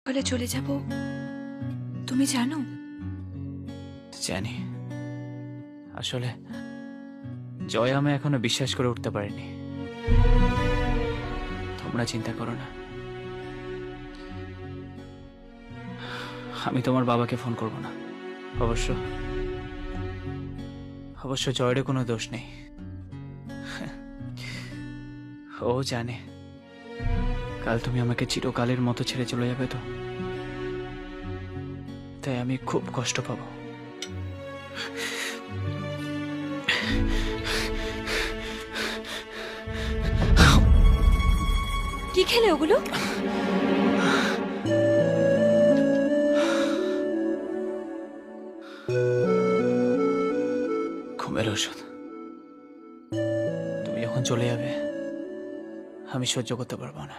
বলে চলে যাব তুমি জানো? জানি। আসলে জয় আমি এখনো বিশ্বাস করে উঠতে পারিনি। তোমরা চিন্তা করো না, আমি তোমার বাবাকে ফোন করব না। অবশ্য অবশ্য জয়ের কোনো দোষ নেই। ও জানে কাল তুমি আমাকে চিরকালের মতো ছেড়ে চলে যাবে, তো তাই আমি খুব কষ্ট পাবো। কি খেলে ওগুলো? ঘুমের ওষুধ। তুমি যখন চলে যাবে আমি সহ্য করতে পারবো না।